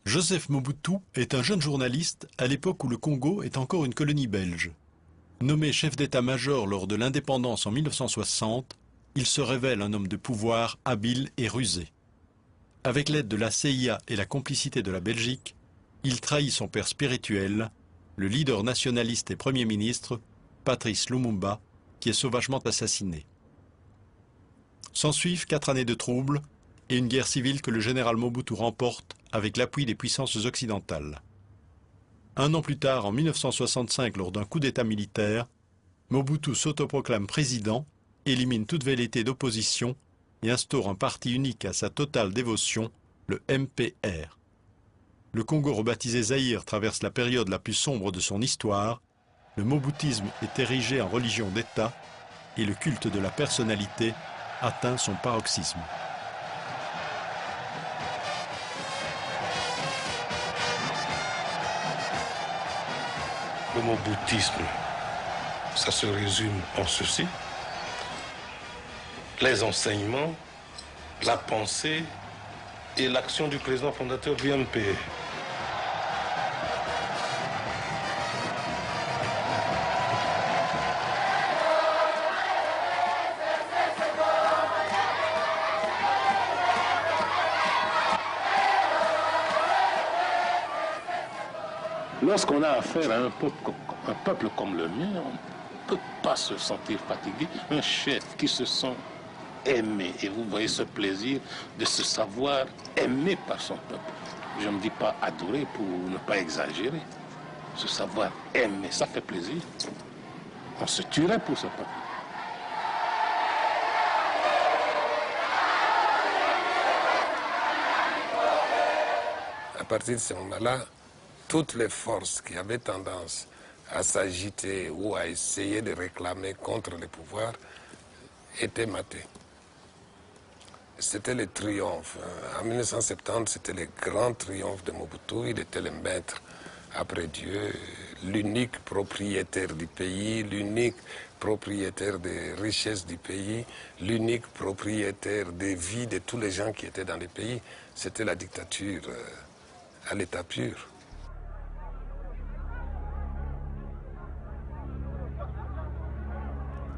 Joseph Mobutu est un jeune journaliste à l'époque où le Congo est encore une colonie belge. Nommé chef d'état-major lors de l'indépendance en 1960, il se révèle un homme de pouvoir habile et rusé. Avec l'aide de la CIA et la complicité de la Belgique, il trahit son père spirituel, le leader nationaliste et Premier ministre, Patrice Lumumba, qui est sauvagement assassiné. S'ensuivent 4 années de troubles et une guerre civile que le général Mobutu remporte avec l'appui des puissances occidentales. Un an plus tard, en 1965, lors d'un coup d'État militaire, Mobutu s'autoproclame président, élimine toute velléité d'opposition et instaure un parti unique à sa totale dévotion, le MPR. Le Congo rebaptisé Zaïre traverse la période la plus sombre de son histoire, le moboutisme est érigé en religion d'État et le culte de la personnalité atteint son paroxysme. Le moboutisme, ça se résume en ceci. Les enseignements, la pensée et l'action du président fondateur du MPR. Lorsqu'on a affaire à un peuple comme le mien, on ne peut pas se sentir fatigué. Un chef qui se sent aimé, et vous voyez ce plaisir de se savoir aimé par son peuple. Je ne dis pas adoré pour ne pas exagérer. Se savoir aimé, ça fait plaisir. On se tuerait pour ce peuple. À partir de ce moment-là, toutes les forces qui avaient tendance à s'agiter ou à essayer de réclamer contre le pouvoir étaient matées. C'était le triomphe. En 1970, c'était le grand triomphe de Mobutu. Il était le maître après Dieu, l'unique propriétaire du pays, l'unique propriétaire des richesses du pays, l'unique propriétaire des vies de tous les gens qui étaient dans le pays. C'était la dictature à l'état pur.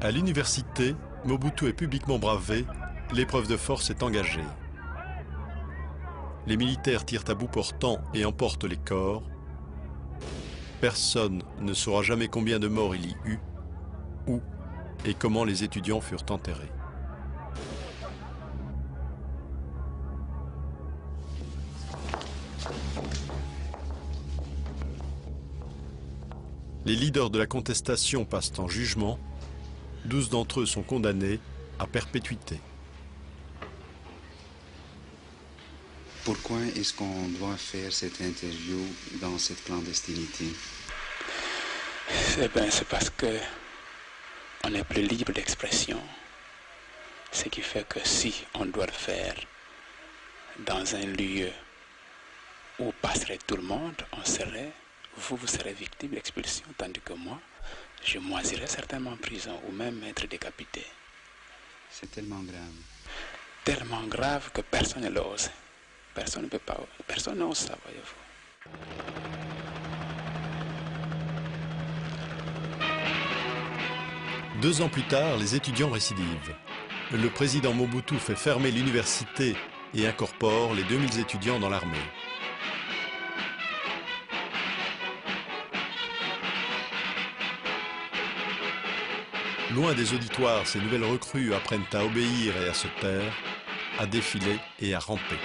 À l'université, Mobutu est publiquement bravé, l'épreuve de force est engagée. Les militaires tirent à bout portant et emportent les corps. Personne ne saura jamais combien de morts il y eut, où et comment les étudiants furent enterrés. Les leaders de la contestation passent en jugement. 12 d'entre eux sont condamnés à perpétuité. Pourquoi est-ce qu'on doit faire cette interview dans cette clandestinité? C'est parce que on n'est plus libre d'expression. Ce qui fait que si on doit le faire dans un lieu où passerait tout le monde, vous serez victime d'expulsion, tandis que moi, je moisirais certainement en prison ou même être décapité. C'est tellement grave. Tellement grave que personne ne l'ose. Personne ne peut pas. Personne n'ose ça, voyez-vous. 2 ans plus tard, les étudiants récidivent. Le président Mobutu fait fermer l'université et incorpore les 2000 étudiants dans l'armée. Loin des auditoires, ces nouvelles recrues apprennent à obéir et à se taire, à défiler et à ramper.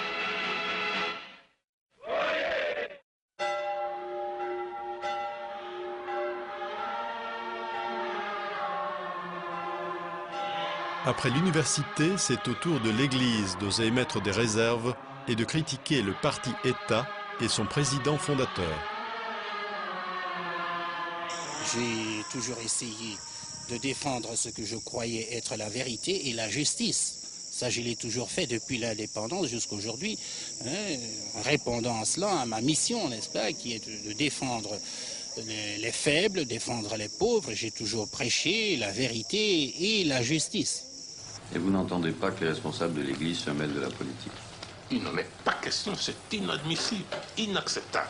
Après l'université, c'est au tour de l'Église d'oser émettre des réserves et de critiquer le parti État et son président fondateur. J'ai toujours essayé de défendre ce que je croyais être la vérité et la justice. Ça, je l'ai toujours fait depuis l'indépendance jusqu'à aujourd'hui, en répondant à cela, à ma mission, n'est-ce pas, qui est de défendre les faibles, défendre les pauvres. J'ai toujours prêché la vérité et la justice. Et vous n'entendez pas que les responsables de l'Église se mêlent de la politique? Il n'en est pas question, c'est inadmissible, inacceptable.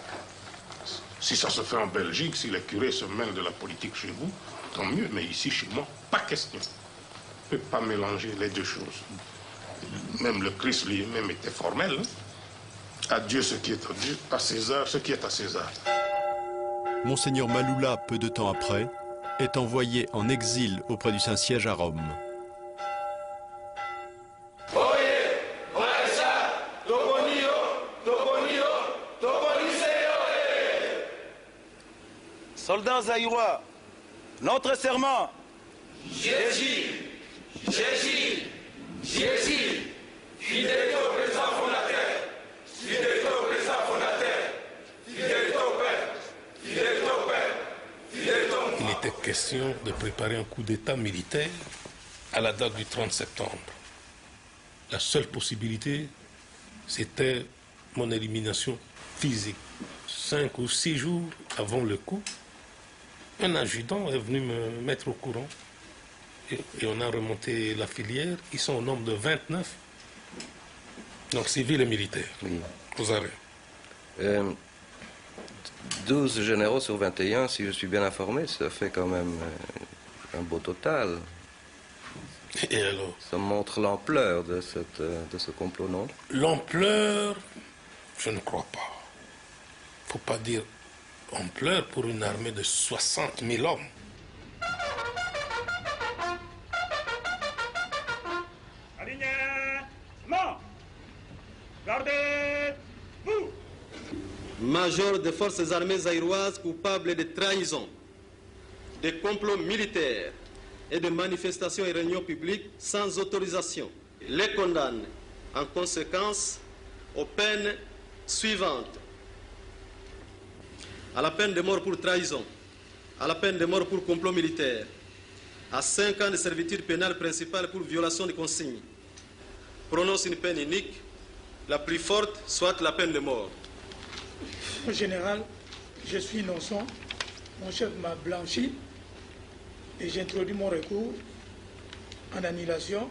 Si ça se fait en Belgique, si les curés se mêlent de la politique chez vous, tant mieux, mais ici, chez moi, pas question. On ne peut pas mélanger les deux choses. Même le Christ lui-même était formel. Hein? À Dieu ce qui est à Dieu, à César ce qui est à César. Monseigneur Maloula, peu de temps après, est envoyé en exil auprès du Saint-Siège à Rome. Soldats zaïrois, notre serment. Jésus, fidèle au président fondateur, fidèle au président fondateur, fidèle au Père, fidèle au Père, fidèle au Père. Il était question de préparer un coup d'État militaire à la date du 30 septembre. La seule possibilité, c'était mon élimination physique. 5 ou 6 jours avant le coup, un adjudant est venu me mettre au courant et on a remonté la filière. Ils sont au nombre de 29, donc civils et militaires, oui. Aux arrêts. 12 généraux sur 21, si je suis bien informé, ça fait quand même un beau total. Et alors? Ça montre l'ampleur de ce complot, non? L'ampleur, je ne crois pas. Il ne faut pas dire ampleur pour une armée de 60 000 hommes. Alignement. Gardez-vous. Major des forces armées zaïroises coupables de trahison, de complots militaires et de manifestations et réunions publiques sans autorisation, les condamne en conséquence aux peines suivantes. À la peine de mort pour trahison, à la peine de mort pour complot militaire, à 5 ans de servitude pénale principale pour violation de consignes. Prononce une peine unique, la plus forte soit la peine de mort. Au général, je suis innocent, mon chef m'a blanchi et j'ai introduit mon recours en annulation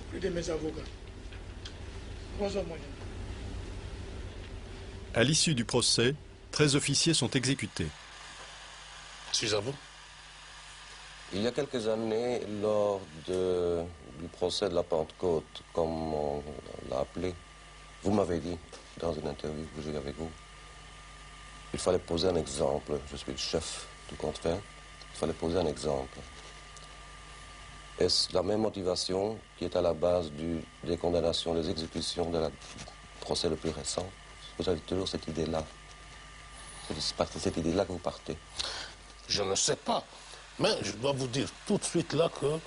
auprès de mes avocats. Bonsoir, mon chef. À l'issue du procès, 13 officiers sont exécutés. Suis à vous. Il y a quelques années, lors du procès de la Pentecôte, comme on l'a appelé, vous m'avez dit, dans une interview que j'ai eue avec vous, il fallait poser un exemple. Je suis le chef du contraire. Il fallait poser un exemple. Est-ce la même motivation qui est à la base des condamnations, des exécutions du procès le plus récent? Vous avez toujours cette idée-là. C'est cette idée-là que vous partez. Je ne sais pas. Mais je dois vous dire tout de suite là que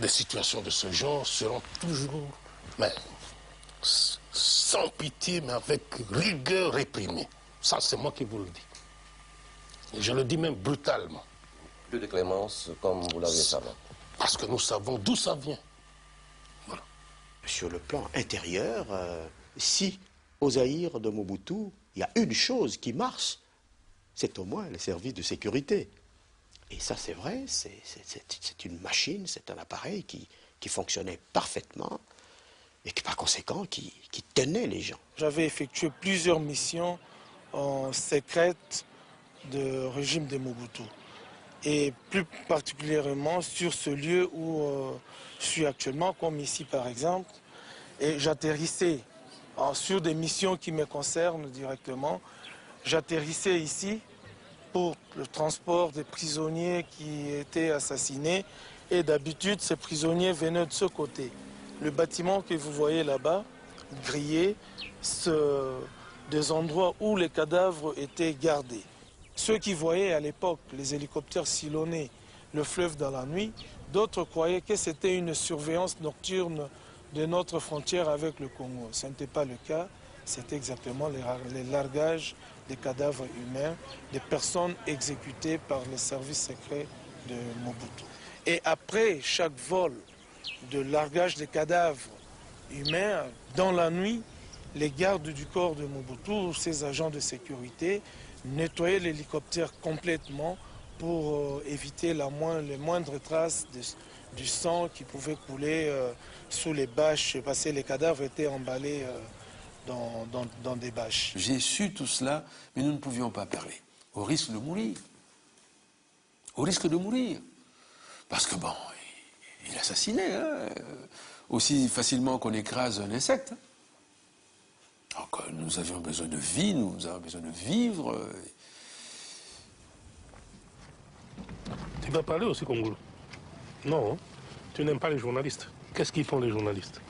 des situations de ce genre seront toujours, mais sans pitié, mais avec rigueur réprimée. Ça, c'est moi qui vous le dis. Et je le dis même brutalement. Plus de clémence, comme vous l'aviez savé. Parce que nous savons d'où ça vient. Voilà. Sur le plan intérieur, si au Zaïre de Mobutu, il y a une chose qui marche, c'est au moins les services de sécurité. Et ça, c'est vrai, c'est une machine, c'est un appareil qui fonctionnait parfaitement et qui, par conséquent, qui tenait les gens. J'avais effectué plusieurs missions secrètes de régime de Mobutu. Et plus particulièrement sur ce lieu où je suis actuellement, comme ici par exemple. Et j'atterrissais sur des missions qui me concernent directement. J'atterrissais ici pour le transport des prisonniers qui étaient assassinés. Et d'habitude, ces prisonniers venaient de ce côté. Le bâtiment que vous voyez là-bas, grillé, des endroits où les cadavres étaient gardés. Ceux qui voyaient à l'époque les hélicoptères sillonner le fleuve dans la nuit, d'autres croyaient que c'était une surveillance nocturne de notre frontière avec le Congo. Ce n'était pas le cas, c'était exactement les largages des cadavres humains, des personnes exécutées par les services secrets de Mobutu. Et après chaque vol de largage des cadavres humains, dans la nuit, les gardes du corps de Mobutu, ces agents de sécurité, nettoyaient l'hélicoptère complètement pour éviter les moindres traces du sang qui pouvait couler sous les bâches parce que les cadavres étaient emballés dans des bâches. J'ai su tout cela, mais nous ne pouvions pas parler, au risque de mourir. Au risque de mourir. Parce que bon, il assassinait, hein, aussi facilement qu'on écrase un insecte. Donc nous avions besoin de vie, nous avons besoin de vivre. Tu vas parler aussi congolais? Non, tu n'aimes pas les journalistes. Qu'est-ce qu'ils font les journalistes?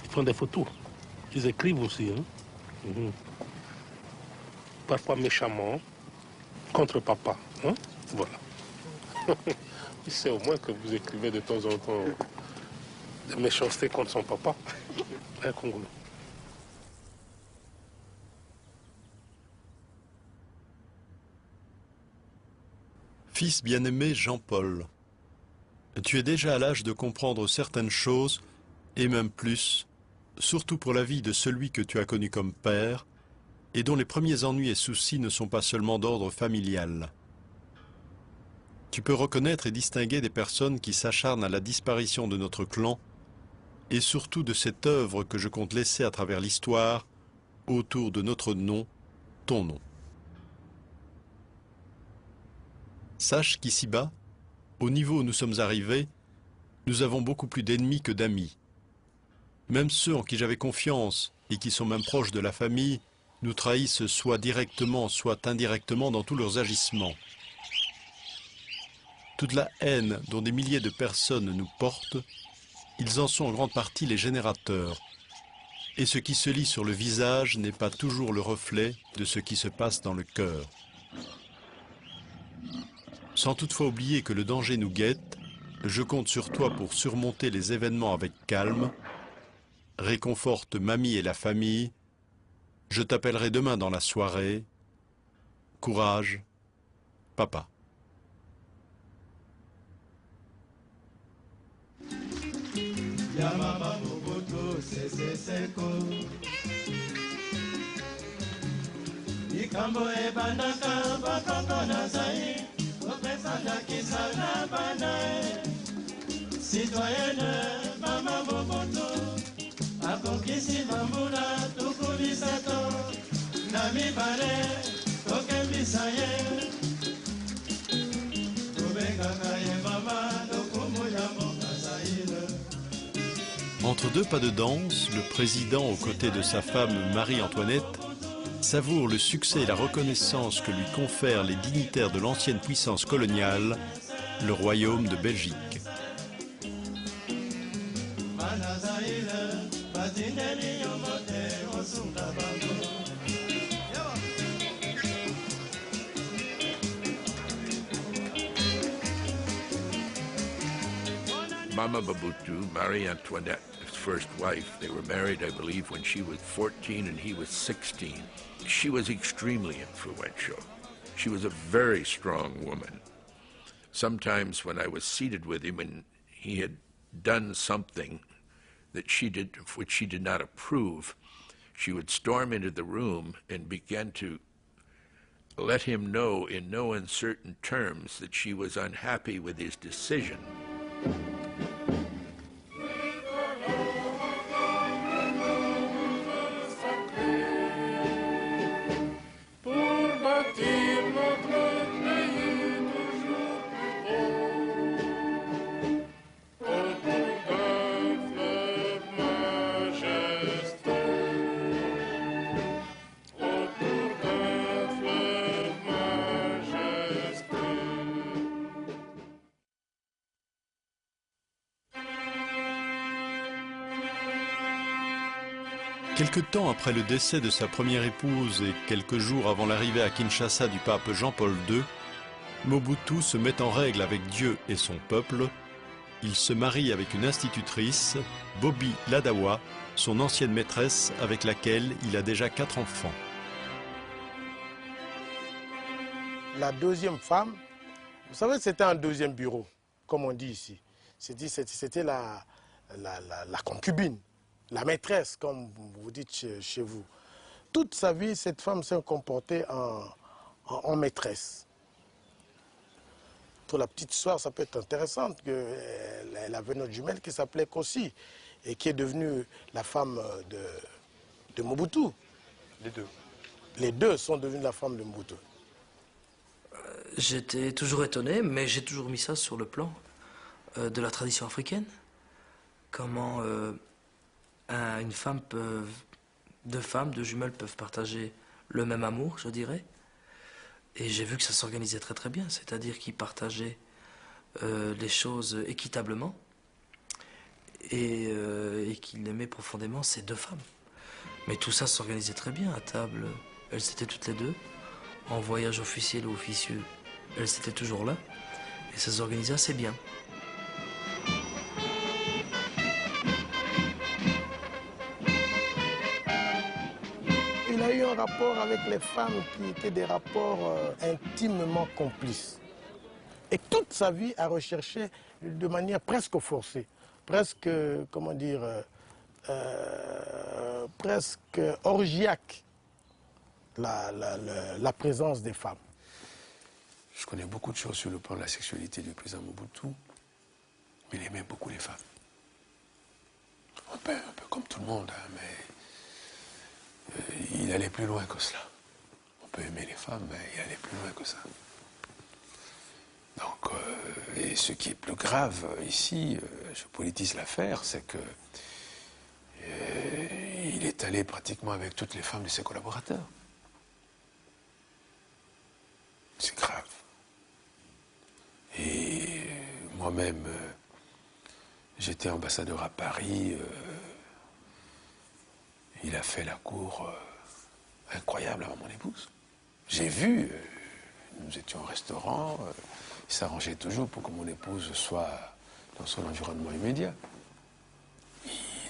Ils font des photos. Ils écrivent aussi. Hein? Parfois méchamment, contre papa. Hein? Voilà. Il sait au moins que vous écrivez de temps en temps des méchancetés contre son papa. Un Congolais. Fils bien-aimé Jean-Paul, tu es déjà à l'âge de comprendre certaines choses, et même plus, surtout pour la vie de celui que tu as connu comme père, et dont les premiers ennuis et soucis ne sont pas seulement d'ordre familial. Tu peux reconnaître et distinguer des personnes qui s'acharnent à la disparition de notre clan, et surtout de cette œuvre que je compte laisser à travers l'histoire, autour de notre nom, ton nom. Sache qu'ici-bas, au niveau où nous sommes arrivés, nous avons beaucoup plus d'ennemis que d'amis. Même ceux en qui j'avais confiance et qui sont même proches de la famille nous trahissent soit directement, soit indirectement dans tous leurs agissements. Toute la haine dont des milliers de personnes nous portent, ils en sont en grande partie les générateurs. Et ce qui se lit sur le visage n'est pas toujours le reflet de ce qui se passe dans le cœur. Sans toutefois oublier que le danger nous guette, je compte sur toi pour surmonter les événements avec calme. Réconforte mamie et la famille. Je t'appellerai demain dans la soirée. Courage, papa. Citoyenne, Mama Mobutu, akokisi bambula tukubisato, nami bale, tokembisa ye, tubengaka ye mama, tokumuya mboka Zaïre. Entre deux pas de danse, le président, aux côtés de sa femme Marie-Antoinette, savoure le succès et la reconnaissance que lui confèrent les dignitaires de l'ancienne puissance coloniale, le royaume de Belgique. Mama Mobutu, Marie Antoinette's first wife, they were married, I believe, when she was 14 and he was 16. She was extremely influential. She was a very strong woman. Sometimes when I was seated with him and he had done something that which she did not approve, she would storm into the room and begin to let him know in no uncertain terms that she was unhappy with his decision. Quelque temps après le décès de sa première épouse et quelques jours avant l'arrivée à Kinshasa du pape Jean-Paul II, Mobutu se met en règle avec Dieu et son peuple. Il se marie avec une institutrice, Bobby Ladawa, son ancienne maîtresse avec laquelle il a déjà 4 enfants. La deuxième femme, vous savez, c'était un deuxième bureau, comme on dit ici. C'était la concubine. La maîtresse, comme vous dites chez vous. Toute sa vie, cette femme s'est comportée en maîtresse. pour la petite histoire, ça peut être intéressant, elle avait notre jumelle qui s'appelait Kossi et qui est devenue la femme de Mobutu. Les deux. Les deux sont devenus la femme de Mobutu. J'étais toujours étonné, mais j'ai toujours mis ça sur le plan de la tradition africaine. Comment deux femmes, deux jumelles peuvent partager le même amour, je dirais. Et j'ai vu que ça s'organisait très très bien, c'est-à-dire qu'ils partageaient les choses équitablement et qu'ils aimaient profondément ces deux femmes. Mais tout ça s'organisait très bien à table. Elles étaient toutes les deux. En voyage officiel ou officieux, elles étaient toujours là. Et ça s'organisait assez bien. Il a eu un rapport avec les femmes qui étaient des rapports intimement complices. Et toute sa vie a recherché de manière presque forcée, presque, comment dire, presque orgiaque, la présence des femmes. Je connais beaucoup de choses sur le plan de la sexualité du président Mobutu, mais il aimait beaucoup les femmes. Un peu comme tout le monde, hein, mais il allait plus loin que cela. On peut aimer les femmes, mais il allait plus loin que ça. Donc, et ce qui est plus grave ici, je politise l'affaire, c'est que il est allé pratiquement avec toutes les femmes de ses collaborateurs. C'est grave. Et moi-même, j'étais ambassadeur à Paris. Il a fait la cour incroyable avant mon épouse. J'ai vu, nous étions au restaurant, il s'arrangeait toujours pour que mon épouse soit dans son environnement immédiat.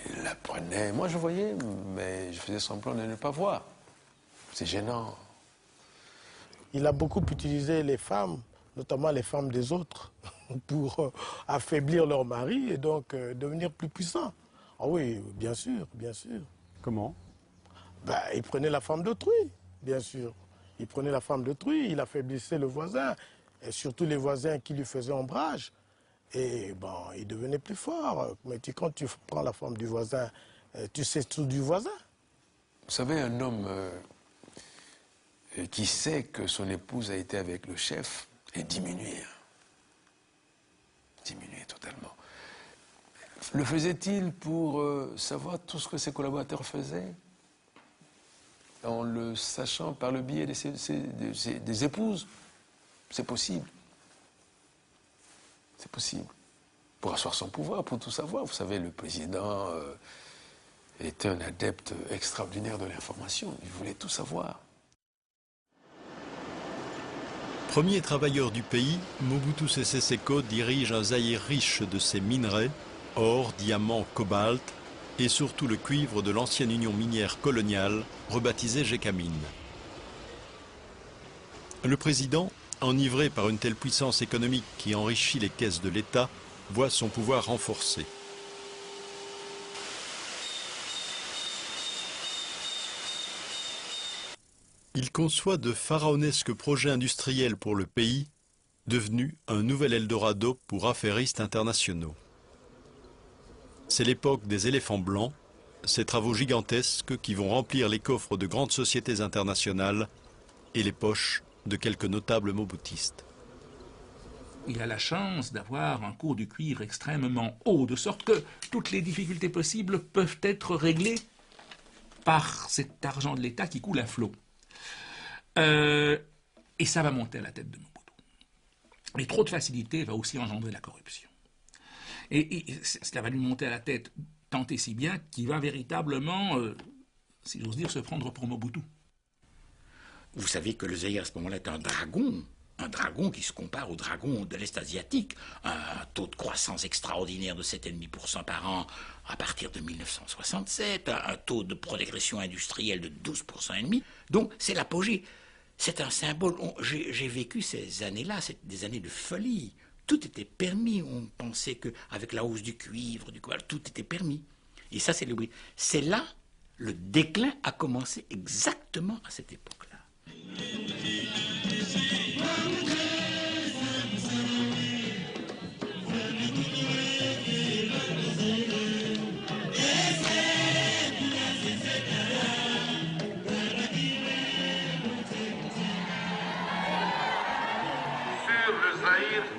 Il la prenait, moi je voyais, mais je faisais semblant de ne pas voir. C'est gênant. Il a beaucoup utilisé les femmes, notamment les femmes des autres, pour affaiblir leur mari et donc devenir plus puissant. Ah oui, bien sûr, bien sûr. Comment? Il prenait la femme d'autrui, bien sûr. Il prenait la femme d'autrui, il affaiblissait le voisin, et surtout les voisins qui lui faisaient ombrage. Et bon, il devenait plus fort. Mais quand tu prends la femme du voisin, tu sais tout du voisin. Vous savez, un homme qui sait que son épouse a été avec le chef est diminué. Diminué totalement. Le faisait-il pour savoir tout ce que ses collaborateurs faisaient? En le sachant par le biais des épouses? C'est possible. C'est possible. Pour asseoir son pouvoir, pour tout savoir. Vous savez, le président était un adepte extraordinaire de l'information. Il voulait tout savoir. Premier travailleur du pays, Mobutu Sese Seko dirige un Zaïre riche de ses minerais, or, diamants, cobalt, et surtout le cuivre de l'ancienne union minière coloniale, rebaptisée Gécamine. Le président, enivré par une telle puissance économique qui enrichit les caisses de l'État, voit son pouvoir renforcé. Il conçoit de pharaonesques projets industriels pour le pays, devenu un nouvel Eldorado pour affairistes internationaux. C'est l'époque des éléphants blancs, ces travaux gigantesques qui vont remplir les coffres de grandes sociétés internationales et les poches de quelques notables mobutistes. Il a la chance d'avoir un cours du cuivre extrêmement haut, de sorte que toutes les difficultés possibles peuvent être réglées par cet argent de l'État qui coule à flot. Et ça va monter à la tête de Mobutu. Mais trop de facilité va aussi engendrer la corruption. Et cela va lui monter à la tête tant et si bien qu'il va véritablement, si j'ose dire, se prendre pour Mobutu. Vous savez que le Zaïre à ce moment-là est un dragon qui se compare au dragon de l'Est asiatique, un taux de croissance extraordinaire de 7,5% par an à partir de 1967, un taux de progression industrielle de 12,5%. Donc c'est l'apogée, c'est un symbole. J'ai vécu ces années-là, c'est des années de folie. Tout était permis, on pensait qu'avec la hausse du cuivre, du cobalt, tout était permis. Et ça, c'est c'est là, le déclin a commencé exactement à cette époque-là.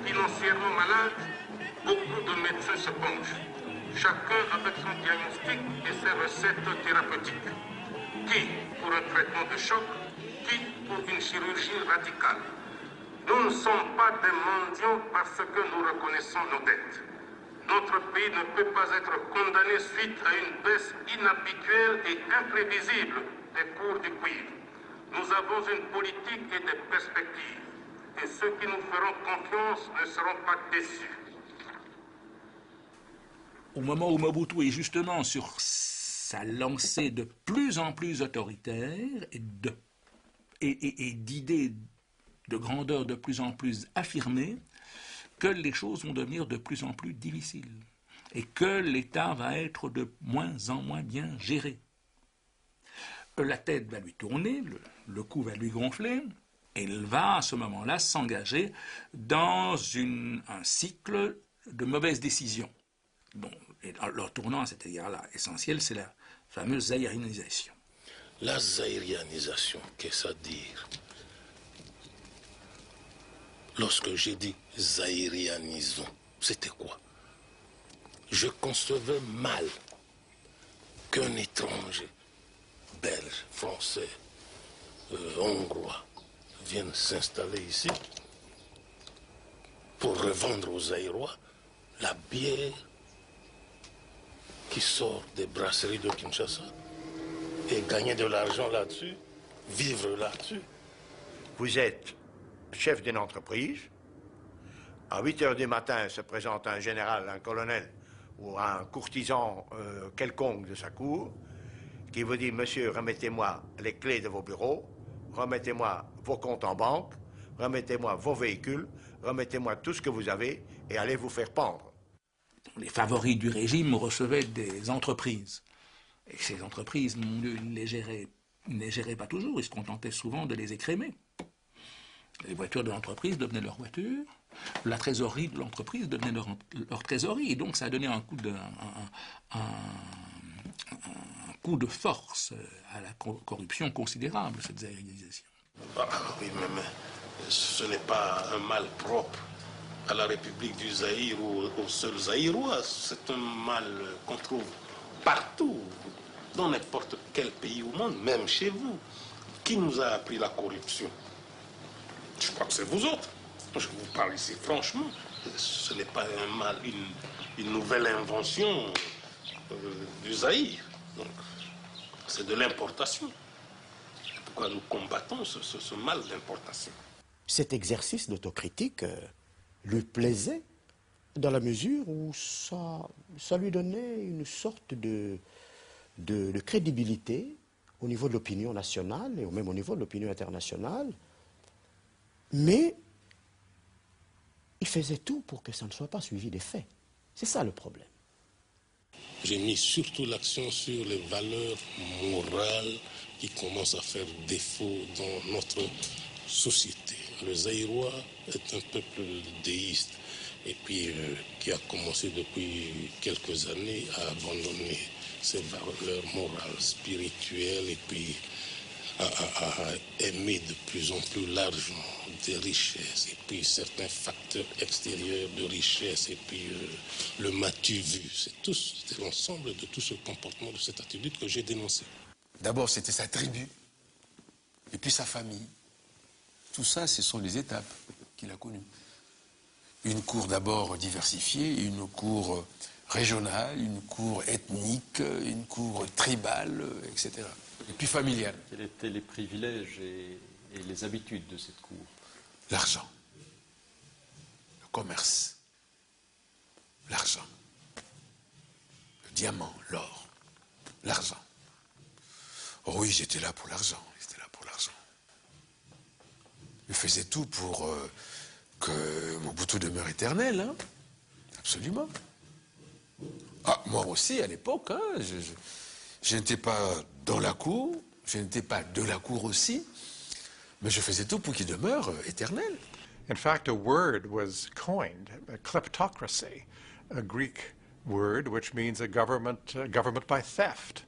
financièrement malades, beaucoup de médecins se penchent, chacun avec son diagnostic et ses recettes thérapeutiques. Qui pour un traitement de choc, qui pour une chirurgie radicale. Nous ne sommes pas des mendiants parce que nous reconnaissons nos dettes. Notre pays ne peut pas être condamné suite à une baisse inhabituelle et imprévisible des cours du cuivre. Nous avons une politique et des perspectives. Et ceux qui nous feront confiance ne seront pas déçus. Au moment où Mobutu est justement sur sa lancée de plus en plus autoritaire et d'idées de grandeur de plus en plus affirmées, que les choses vont devenir de plus en plus difficiles et que l'État va être de moins en moins bien géré. La tête va lui tourner, le cou va lui gonfler, et il va à ce moment-là s'engager dans un cycle de mauvaises décisions. Bon, et leur tournant à cet égard-là essentiel, c'est la fameuse zaïrianisation. La zaïrianisation, qu'est-ce à dire? Lorsque j'ai dit zaïrianisons, c'était quoi? Je concevais mal qu'un étranger, belge, français, hongrois, vienne s'installer ici pour revendre aux Zaïrois la bière qui sort des brasseries de Kinshasa et gagner de l'argent là-dessus, vivre là-dessus. Vous êtes chef d'une entreprise. À 8 heures du matin se présente un général, un colonel ou un courtisan quelconque de sa cour qui vous dit: monsieur, remettez-moi les clés de vos bureaux, remettez-moi vos comptes en banque, remettez-moi vos véhicules, remettez-moi tout ce que vous avez et allez vous faire pendre. Les favoris du régime recevaient des entreprises. Et ces entreprises, mon Dieu, ils ne les géraient pas toujours, ils se contentaient souvent de les écrémer. Les voitures de l'entreprise devenaient leurs voitures, la trésorerie de l'entreprise devenait leur trésorerie, et donc ça a donné un coup de force à la corruption considérable, cette zaïrisation. Ah, oui, mais ce n'est pas un mal propre à la République du Zaïre ou aux seuls Zaïrois, c'est un mal qu'on trouve partout, dans n'importe quel pays au monde, même chez vous. Qui nous a appris la corruption? Je crois que c'est vous autres. Je vous parle ici franchement. Ce n'est pas un mal, une nouvelle invention du Zaïre. Donc, c'est de l'importation. Pourquoi nous combattons ce mal d'importation? Cet exercice d'autocritique lui plaisait dans la mesure où ça lui donnait une sorte de crédibilité au niveau de l'opinion nationale et même au niveau de l'opinion internationale. Mais il faisait tout pour que ça ne soit pas suivi des faits. C'est ça le problème. J'ai mis surtout l'accent sur les valeurs morales qui commencent à faire défaut dans notre société. Le Zaïrois est un peuple déiste et puis qui a commencé depuis quelques années à abandonner ses valeurs morales, spirituelles et puis à aimer de plus en plus l'argent, des richesses et puis certains facteurs extérieurs de richesse et puis le m'as-tu vu. C'est l'ensemble de tout ce comportement, de cette attitude que j'ai dénoncé. D'abord, c'était sa tribu et puis sa famille. Tout ça, ce sont les étapes qu'il a connues. Une cour d'abord diversifiée, une cour régionale, une cour ethnique, une cour tribale, etc. Et puis familiale. Quels étaient les privilèges et les habitudes de cette cour? L'argent, le commerce, l'argent, le diamant, l'or, l'argent. Oh oui, j'étais là pour l'argent, Je faisais tout pour que Mobutu demeure éternel, hein. Absolument. Ah, moi aussi, à l'époque, hein, je n'étais pas dans la cour, je n'étais pas de la cour aussi, mais je faisais tout pour qu'il demeure éternel. In fact, a word was coined, a kleptocracy, a Greek word which means a government by theft,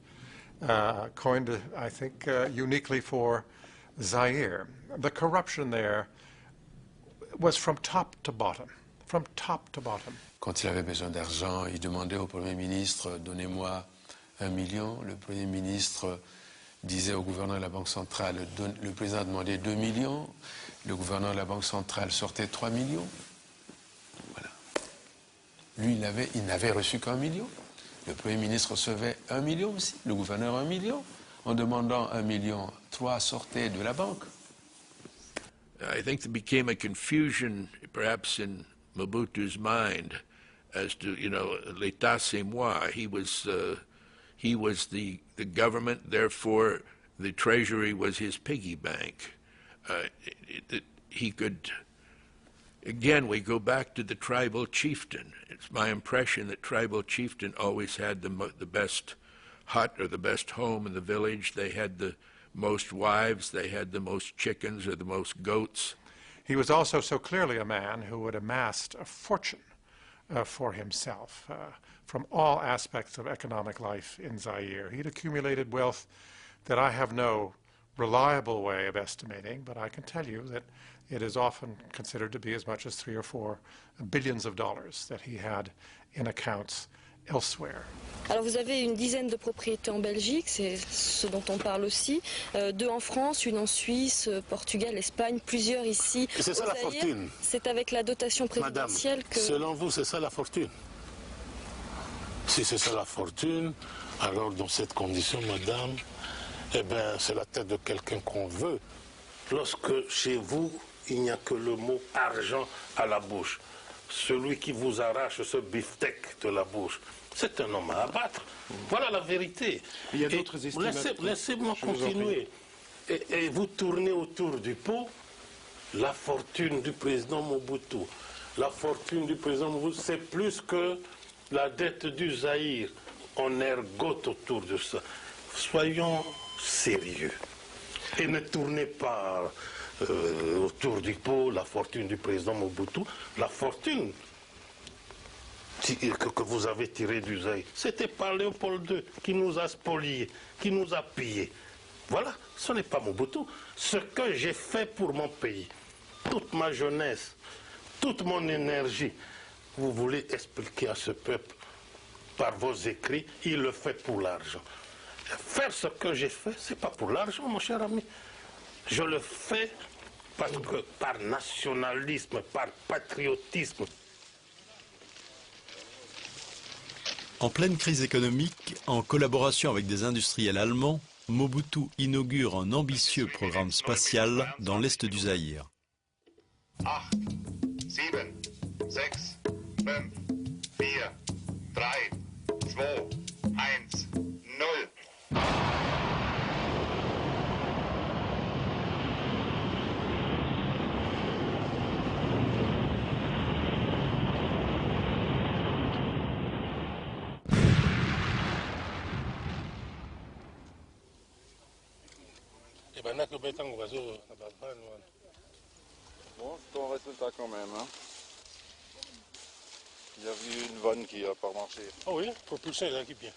coined, I think, uniquely for Zaire. The corruption there was from top to bottom. From top to bottom. Quand il avait besoin d'argent, il demandait au Premier ministre « Donnez-moi 1 million ». Le Premier ministre disait au gouverneur de la Banque centrale, le président demandait 2 millions, le gouverneur de la Banque centrale sortait 3 millions. Voilà. Lui, il n'avait reçu qu'1 million. Le Premier ministre recevait 1 million aussi, le gouverneur 1 million. En demandant 1 million, 3 sortaient de la banque. I think there became a confusion, perhaps in Mobutu's mind, as to, you know, l'état c'est moi. He was the government, therefore the treasury was his piggy bank. He could, again, we go back to the tribal chieftain. It's my impression that tribal chieftain always had the best hut or the best home in the village. They had the most wives, they had the most chickens or the most goats. He was also so clearly a man who had amassed a fortune for himself from all aspects of economic life in Zaire. He'd accumulated wealth that I have no reliable way of estimating, but I can tell you that it is often considered to be as much as $3 or $4 billions that he had in accounts elsewhere. Alors vous avez une dizaine de propriétés en Belgique, c'est ce dont on parle aussi, 2 en France, 1 en Suisse, Portugal, Espagne, plusieurs ici. C'est ça la fortune. C'est avec la dotation présidentielle Madame, que... selon vous, c'est ça la fortune? Si c'est ça la fortune, alors dans cette condition, madame, eh bien, c'est la tête de quelqu'un qu'on veut. Lorsque chez vous, il n'y a que le mot argent à la bouche, celui qui vous arrache ce beefsteak de la bouche, c'est un homme à abattre. Voilà la vérité. Il y a d'autres estimateurs. Laissez-moi continuer. Et vous tournez autour du pot la fortune du président Mobutu. La fortune du président Mobutu, c'est plus que la dette du Zaïre. On ergote autour de ça. Soyons sérieux. Et ne tournez pas autour du pot la fortune du président Mobutu. La fortune que vous avez tirée du Zaïre, c'était par Léopold II qui nous a spoliés, qui nous a pillés. Voilà, ce n'est pas Mobutu. Ce que j'ai fait pour mon pays, toute ma jeunesse, toute mon énergie, vous voulez expliquer à ce peuple par vos écrits, il le fait pour l'argent. Faire ce que j'ai fait, ce n'est pas pour l'argent, mon cher ami. Je le fais parce que par nationalisme, par patriotisme. En pleine crise économique, en collaboration avec des industriels allemands, Mobutu inaugure un ambitieux programme spatial dans l'est du Zaïre. 8, 7, 6, 5, 4, 3, 2, 1, 0. Bon, c'est ton résultat quand même. Hein. Il y a eu une vanne qui n'a pas marché. Ah oui, propulsion, il est bien.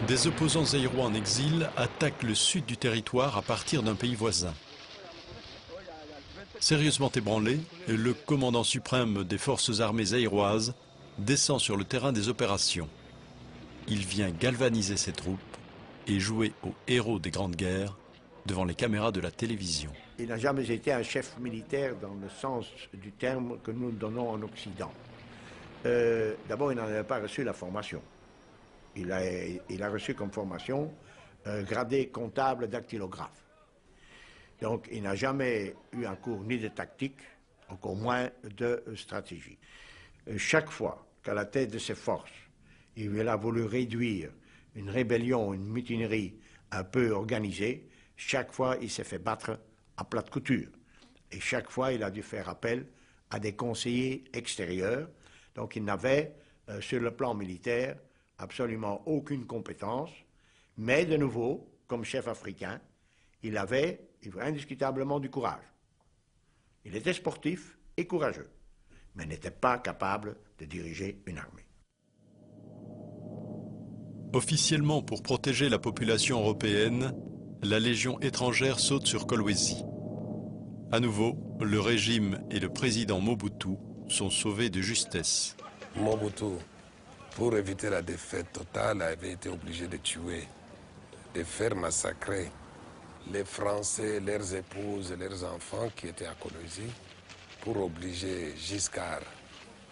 Des opposants zaïrois en exil attaquent le sud du territoire à partir d'un pays voisin. Sérieusement ébranlé, le commandant suprême des forces armées zaïroises descend sur le terrain des opérations. Il vient galvaniser ses troupes et jouer au héros des grandes guerres devant les caméras de la télévision. Il n'a jamais été un chef militaire dans le sens du terme que nous donnons en Occident. D'abord, il n'en avait pas reçu la formation. Il a reçu comme formation gradé comptable dactylographe. Donc, il n'a jamais eu un cours ni de tactique, encore moins de stratégie. Chaque fois qu'à la tête de ses forces, il a voulu réduire une rébellion, une mutinerie un peu organisée, chaque fois il s'est fait battre à plat de couture. Et chaque fois, il a dû faire appel à des conseillers extérieurs. Donc, il n'avait, sur le plan militaire, absolument aucune compétence. Mais de nouveau, comme chef africain, il avait indiscutablement du courage. Il était sportif et courageux, mais n'était pas capable de diriger une armée. Officiellement, pour protéger la population européenne, la Légion étrangère saute sur Kolwezi. À nouveau, le régime et le président Mobutu sont sauvés de justesse. Mobutu, pour éviter la défaite totale, avait été obligé de tuer, de faire massacrer les Français, leurs épouses et leurs enfants qui étaient à Kolwezi, pour obliger Giscard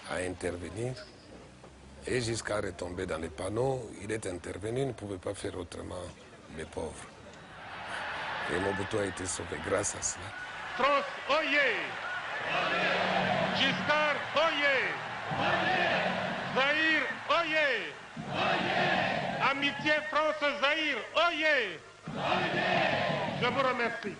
à intervenir. Et Giscard est tombé dans les panneaux, il est intervenu, il ne pouvait pas faire autrement, les pauvres. Et Mobutu a été sauvé grâce à cela. France, oyez! Giscard, oyez! Zaïre, oyez! Amitié France-Zaïre, oyez! Je vous remercie.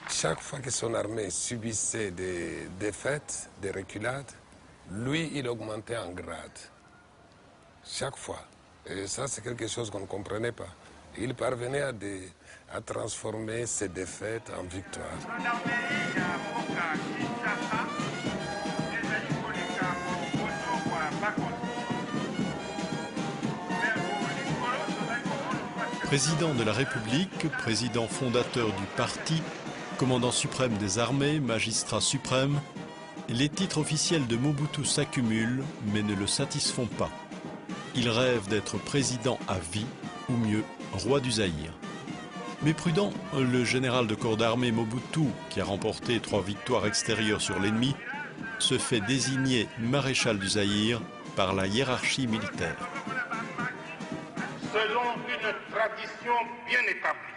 Chaque fois que son armée subissait des défaites, des reculades, lui, il augmentait en grade. Chaque fois. Et ça, c'est quelque chose qu'on ne comprenait pas. Il parvenait à transformer ses défaites en victoires. Président de la République, président fondateur du parti, commandant suprême des armées, magistrat suprême, les titres officiels de Mobutu s'accumulent mais ne le satisfont pas. Il rêve d'être président à vie, ou mieux, roi du Zaïre. Mais prudent, le général de corps d'armée Mobutu, qui a remporté 3 victoires extérieures sur l'ennemi, se fait désigner maréchal du Zaïre par la hiérarchie militaire. Selon une tradition bien établie,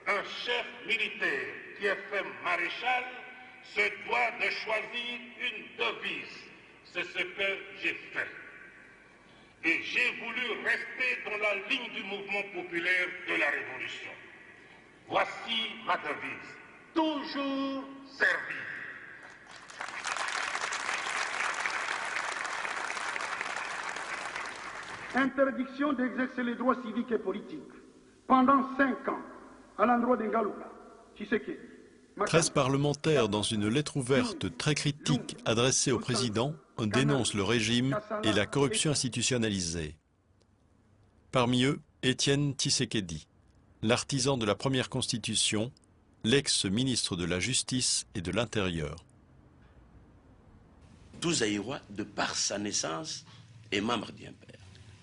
un chef militaire qui est fait maréchal se doit de choisir une devise. C'est ce que j'ai fait. Et j'ai voulu rester dans la ligne du mouvement populaire de la Révolution. Voici ma devise. Toujours servir. Interdiction d'exercer les droits civiques et politiques pendant 5 ans à l'endroit d'Ngalula, Tshisekedi. 13 parlementaires, dans une lettre ouverte très critique adressée au président, dénoncent le régime et la corruption institutionnalisée. Parmi eux, Étienne Tshisekedi, l'artisan de la première constitution, l'ex-ministre de la Justice et de l'Intérieur. Tout Zaïrois, de par sa naissance, est membre d'un père.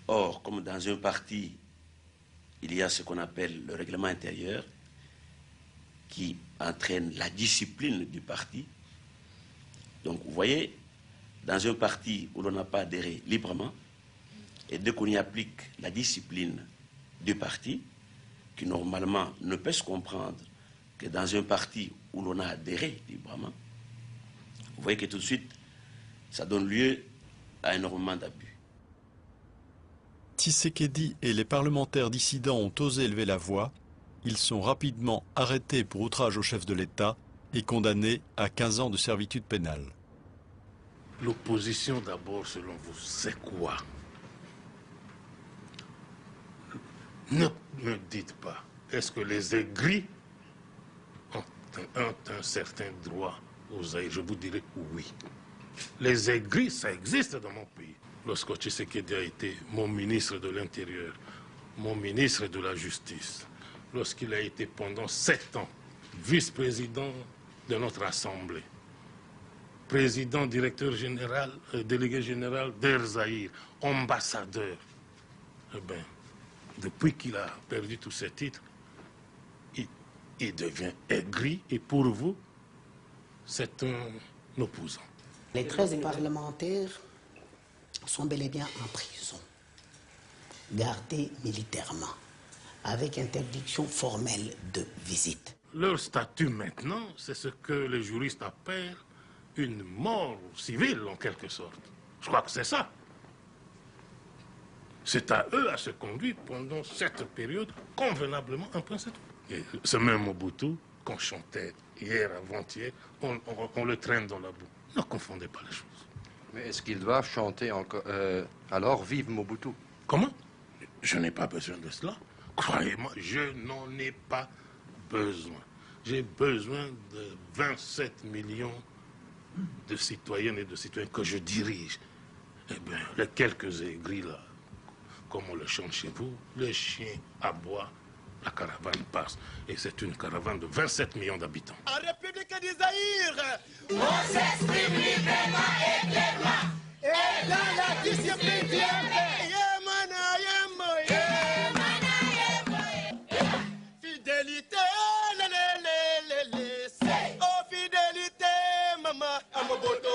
Or, comme dans un parti, il y a ce qu'on appelle le règlement intérieur, qui entraîne la discipline du parti. Donc, vous voyez, dans un parti où l'on n'a pas adhéré librement, et dès qu'on y applique la discipline du parti, qui normalement ne peut se comprendre que dans un parti où l'on a adhéré librement, vous voyez que tout de suite, ça donne lieu à énormément d'abus. Tshisekedi et les parlementaires dissidents ont osé élever la voix. Ils sont rapidement arrêtés pour outrage au chef de l'État et condamnés à 15 ans de servitude pénale. L'opposition d'abord, selon vous, c'est quoi? Ne me dites pas, est-ce que les aigris ont un certain droit aux Zaïre? Je vous dirai oui. Les aigris, ça existe dans mon pays. Lorsque Tshisekedi a été mon ministre de l'Intérieur, mon ministre de la Justice, lorsqu'il a été pendant 7 ans vice-président de notre Assemblée, président, directeur général, délégué général d'Air Zaïre, ambassadeur, eh bien, depuis qu'il a perdu tous ses titres, il devient aigri et pour vous, c'est un opposant. Les 13 parlementaires sont bel et bien en prison, gardés militairement, avec interdiction formelle de visite. Leur statut maintenant, c'est ce que les juristes appellent une mort civile, en quelque sorte. Je crois que c'est ça. C'est à eux à se conduire pendant cette période convenablement, un point c'est tout. Et ce même Mobutu qu'on chantait hier, avant-hier, on le traîne dans la boue. Ne confondez pas les choses. Mais est-ce qu'ils doivent chanter encore alors vive Mobutu? Comment? Je n'ai pas besoin de cela. Croyez-moi, je n'en ai pas J'ai besoin de 27 millions de citoyennes et de citoyens que je dirige. Eh bien, les quelques aigris là, comme on le chante chez vous, les chiens aboient, la caravane passe. Et c'est une caravane de 27 millions d'habitants. En République du Zaïre, on s'exprime librement et clairement. Et dans la discipline du fidélité, oh fidélité, maman, Amoboto,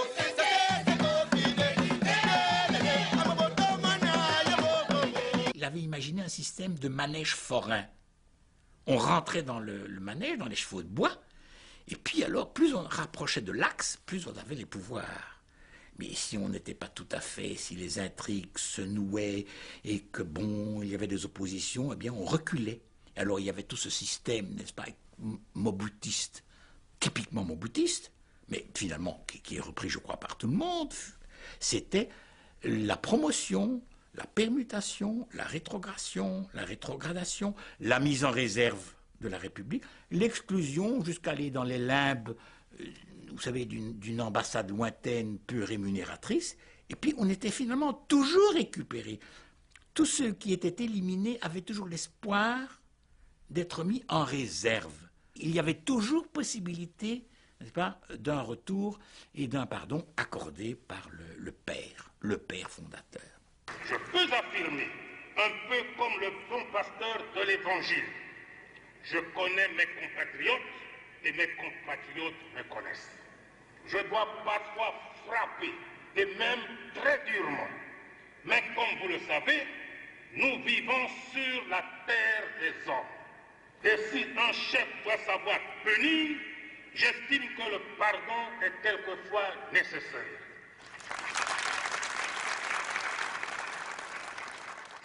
Il avait imaginé un système de manège forain. On rentrait dans le manège, dans les chevaux de bois, et puis alors, plus on rapprochait de l'axe, plus on avait les pouvoirs. Mais si on n'était pas tout à fait, si les intrigues se nouaient et que, bon, il y avait des oppositions, eh bien, on reculait. Alors, il y avait tout ce système, n'est-ce pas, mobutiste, typiquement mobutiste, mais finalement, qui est repris, je crois, par tout le monde. C'était la promotion, la permutation, la rétrogradation, la mise en réserve de la République, l'exclusion jusqu'à aller dans les limbes, vous savez, d'une ambassade lointaine peu rémunératrice, et puis on était finalement toujours récupérés. Tous ceux qui étaient éliminés avaient toujours l'espoir d'être mis en réserve. Il y avait toujours possibilité, n'est-ce pas, d'un retour et d'un pardon accordé par le père fondateur. Je peux affirmer, un peu comme le bon pasteur de l'Évangile, je connais mes compatriotes et mes compatriotes me connaissent. Je dois parfois frapper, et même très durement. Mais comme vous le savez, nous vivons sur la terre des hommes. Et si un chef doit savoir punir, j'estime que le pardon est quelquefois nécessaire.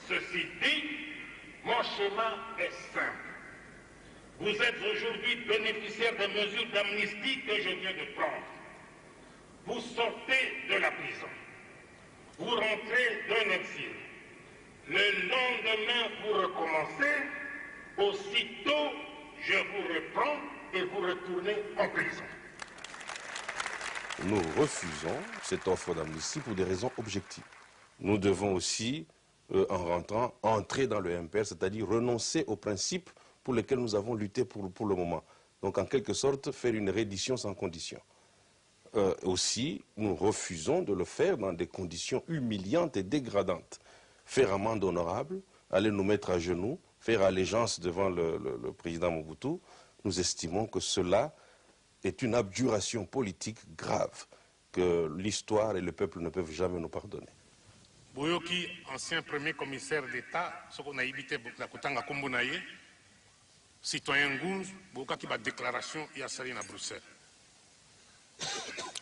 Ceci dit, mon chemin est simple. Vous êtes aujourd'hui bénéficiaire des mesures d'amnistie que je viens de prendre. Vous sortez de la prison. Vous rentrez d'un exil. Le lendemain, vous recommencez. Aussitôt, je vous reprends et vous retournez en prison. Nous refusons cette offre d'amnistie pour des raisons objectives. Nous devons aussi, en rentrant, entrer dans le MPR, c'est-à-dire renoncer aux principes pour lesquels nous avons lutté pour le moment. Donc, en quelque sorte, faire une reddition sans condition. Aussi, nous refusons de le faire dans des conditions humiliantes et dégradantes. Faire amende honorable, aller nous mettre à genoux, faire allégeance devant le président Mobutu, nous estimons que cela est une abjuration politique grave que l'histoire et le peuple ne peuvent jamais nous pardonner. Boyoki, ancien premier commissaire d'État, ce qu'on a évité la Kotanga Kombonaye, citoyen Gounz, Boyoka qui va déclaration il y a sali à Bruxelles.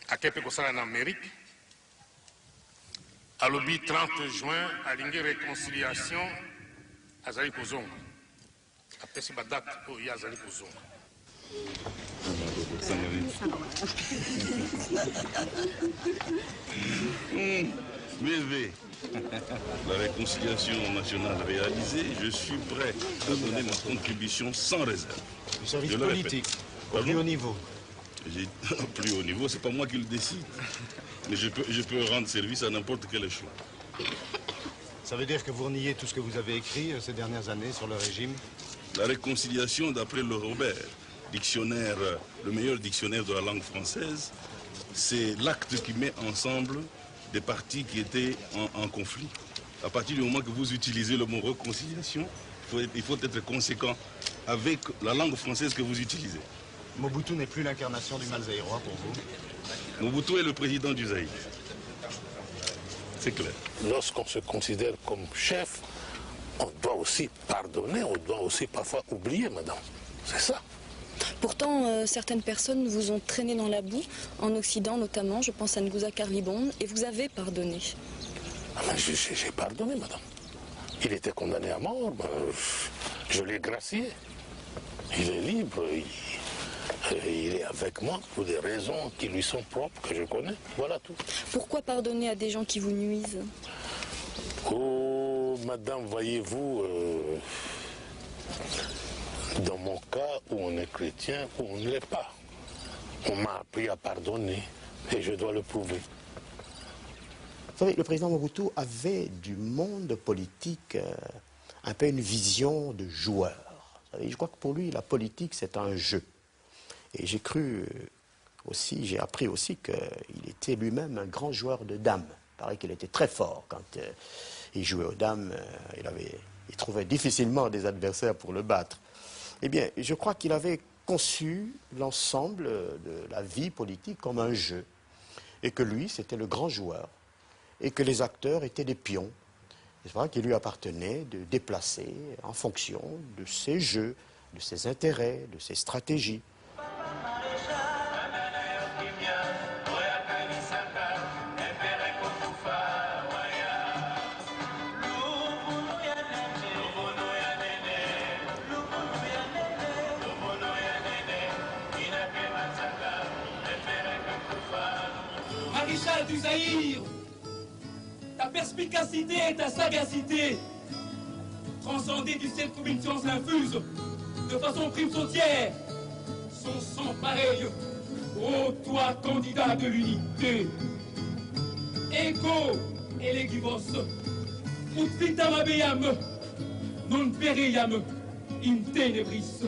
À Kepe Kosala en Amérique, à l'objet 30 juin, à l'ingé réconciliation, à Zali Kozong. Après si date, il y a Zali Kozong. BV, la réconciliation nationale réalisée, je suis prêt à donner ma contribution sans réserve. Du service politique, au plus haut niveau. Plus haut niveau, c'est pas moi qui le décide. Mais je peux rendre service à n'importe quel échelon. Ça veut dire que vous reniez tout ce que vous avez écrit ces dernières années sur le régime? La réconciliation, d'après le Robert, dictionnaire, le meilleur dictionnaire de la langue française, c'est l'acte qui met ensemble des parties qui étaient en conflit. À partir du moment que vous utilisez le mot réconciliation, il faut être conséquent avec la langue française que vous utilisez. Mobutu n'est plus l'incarnation du mal zaïrois pour vous? Mobutu est le président du Zaïre. C'est clair. Lorsqu'on se considère comme chef, on doit aussi pardonner, on doit aussi parfois oublier, madame. C'est ça. Pourtant, certaines personnes vous ont traîné dans la boue, en Occident notamment, je pense à Nguza Karlibon, et vous avez pardonné. Ah ben, j'ai pardonné, madame. Il était condamné à mort, ben, je l'ai gracié. Il est libre, il est avec moi pour des raisons qui lui sont propres, que je connais. Voilà tout. Pourquoi pardonner à des gens qui vous nuisent? Oh, madame, voyez-vous, Dans mon cas, où on est chrétien, où on ne l'est pas. On m'a appris à pardonner et je dois le prouver. Vous savez, le président Mobutu avait du monde politique un peu une vision de joueur. Vous savez, je crois que pour lui, la politique, c'est un jeu. Et j'ai cru aussi, j'ai appris aussi qu'il était lui-même un grand joueur de dames. Il paraît qu'il était très fort quand il jouait aux dames. Il trouvait difficilement des adversaires pour le battre. Eh bien, je crois qu'il avait conçu l'ensemble de la vie politique comme un jeu. Et que lui, c'était le grand joueur. Et que les acteurs étaient des pions. C'est vrai qu'il lui appartenait de déplacer en fonction de ses jeux, de ses intérêts, de ses stratégies. Maréchal du Zaïre, ta perspicacité et ta sagacité, transcendées du ciel comme une science infuse, de façon prime sautière, sont sans pareil. Ô toi, candidat de l'unité, ego elegivos, ut vitam habeam, non pereiam in tenebris.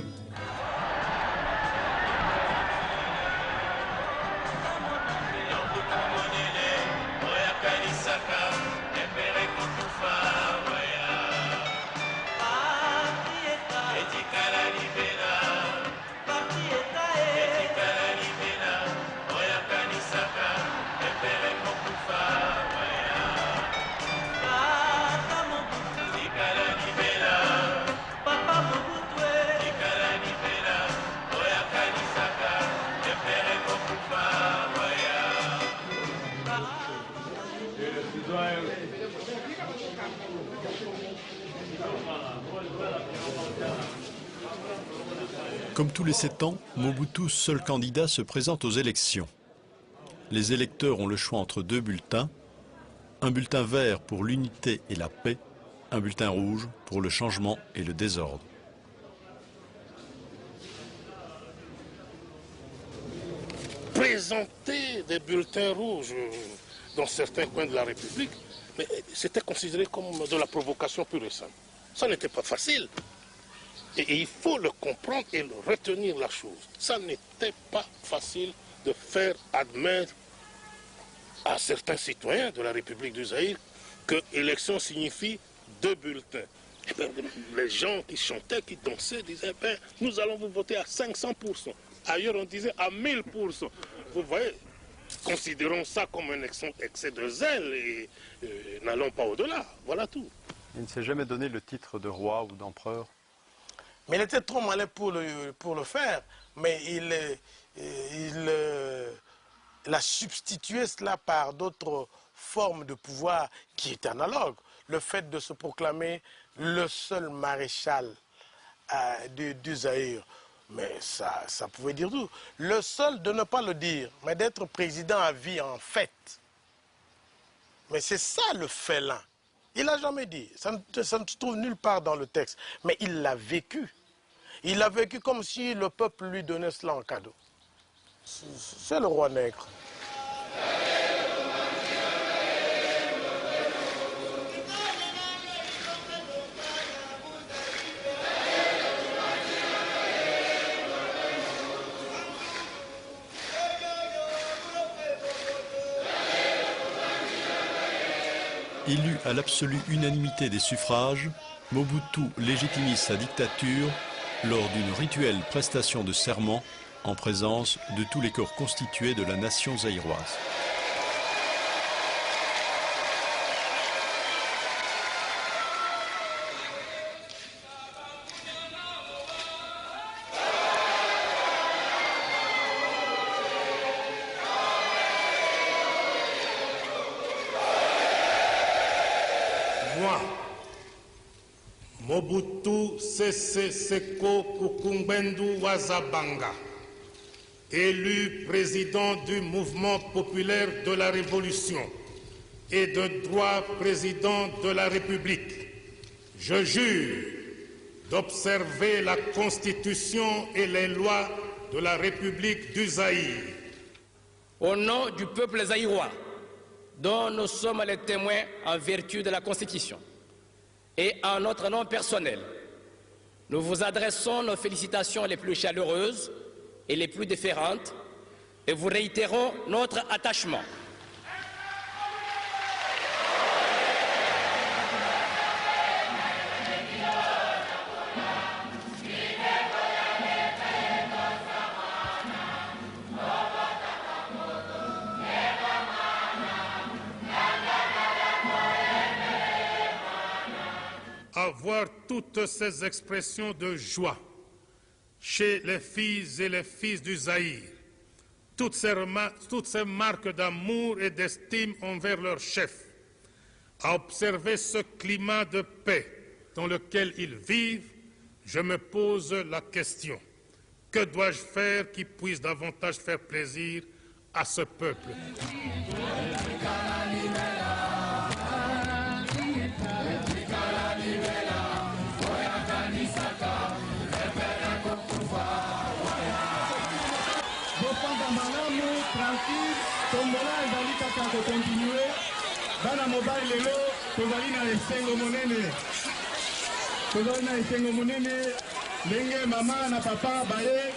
Comme tous les 7 ans, Mobutu, seul candidat, se présente aux élections. Les électeurs ont le choix entre 2 bulletins, un bulletin vert pour l'unité et la paix, un bulletin rouge pour le changement et le désordre. Présenter des bulletins rouges dans certains coins de la République, mais c'était considéré comme de la provocation pure et simple. Ça n'était pas facile. Et il faut le comprendre et le retenir la chose. Ça n'était pas facile de faire admettre à certains citoyens de la République du Zaïre que élection signifie 2 bulletins. Et bien, les gens qui chantaient, qui dansaient, disaient ben, nous allons vous voter à 500%. Ailleurs, on disait à 1000%. Vous voyez, considérons ça comme un excès de zèle et n'allons pas au-delà. Voilà tout. Il ne s'est jamais donné le titre de roi ou d'empereur. Mais il était trop malin pour le faire, mais il a substitué cela par d'autres formes de pouvoir qui étaient analogues. Le fait de se proclamer le seul maréchal du Zaïre, mais ça pouvait dire tout. Le seul de ne pas le dire, mais d'être président à vie en fait. Mais c'est ça le félin. Il n'a jamais dit, ça ne se trouve nulle part dans le texte, mais il l'a vécu. Il l'a vécu comme si le peuple lui donnait cela en cadeau. C'est le roi nègre. Élu à l'absolue unanimité des suffrages, Mobutu légitimise sa dictature lors d'une rituelle prestation de serment en présence de tous les corps constitués de la nation zaïroise. Moi, Mobutu Sese Seko Kukumbendu Wazabanga, élu président du mouvement populaire de la Révolution et de droit président de la République, je jure d'observer la Constitution et les lois de la République du Zaïre. Au nom du peuple zaïrois, dont nous sommes les témoins en vertu de la Constitution, et en notre nom personnel, nous vous adressons nos félicitations les plus chaleureuses et les plus déférentes et vous réitérons notre attachement. Avoir toutes ces expressions de joie chez les filles et les fils du Zaïre, toutes ces marques d'amour et d'estime envers leur chef, à observer ce climat de paix dans lequel ils vivent, je me pose la question, que dois-je faire qui puisse davantage faire plaisir à ce peuple? Tombola ezali kaka kokontinue bana mobali lelo tozali na esengo monene ndenge mama na papa baye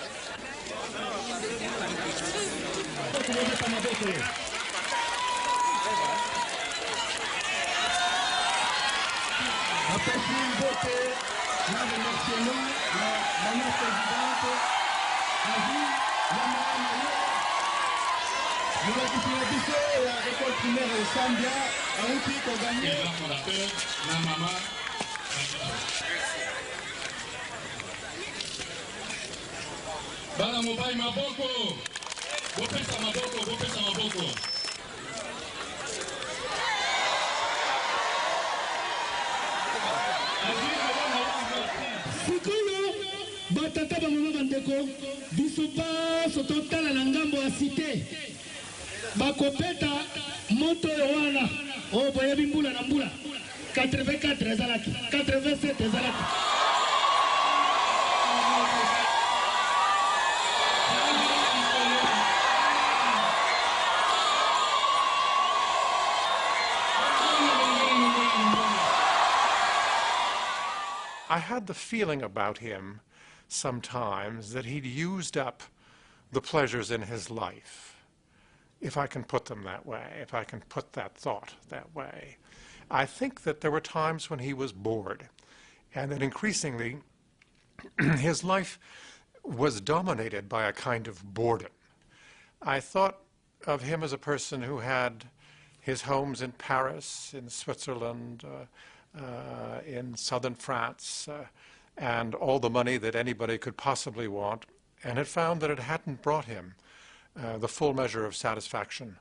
tokobeta maboko apesi mbote na remerciement na mama présidente azi yamaamaye molakisi na biso ya école primaire esambia auti koganye na mama bana mobali maboko bopesa maboko sikoyo batata bamama bandeko biso baso totala na ngambo ya cité bakopeta moto wana oyo boyebi mbula na mbula 84 ezalaki 87 ezalaki I had the feeling about him sometimes that he'd used up the pleasures in his life, if I can put them that way, if I can put that thought that way. I think that there were times when he was bored, and that increasingly his life was dominated by a kind of boredom. I thought of him as a person who had his homes in Paris, in Switzerland, in southern France, and all the money that anybody could possibly want, and had found that it hadn't brought him the full measure of satisfaction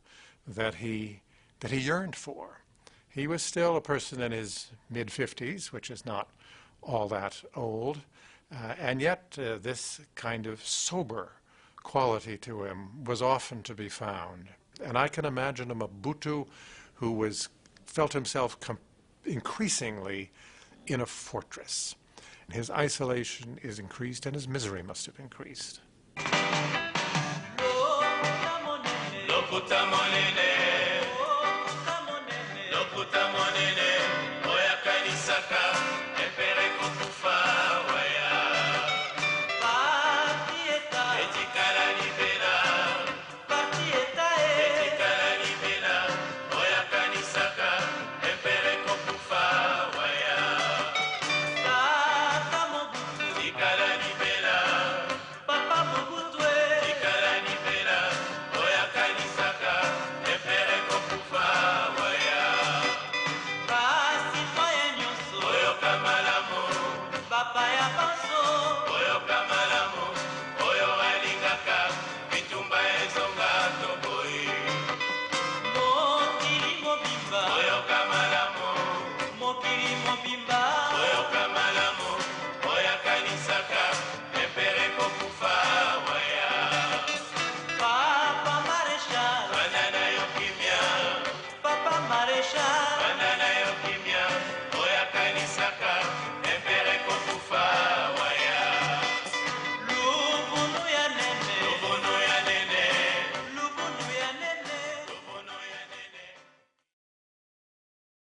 that he yearned for. He was still a person in his mid-50s, which is not all that old, and yet this kind of sober quality to him was often to be found. And I can imagine a Mobutu who felt himself increasingly in a fortress. His isolation is increased and his misery must have increased. Lokuta monene, oya kanisaka.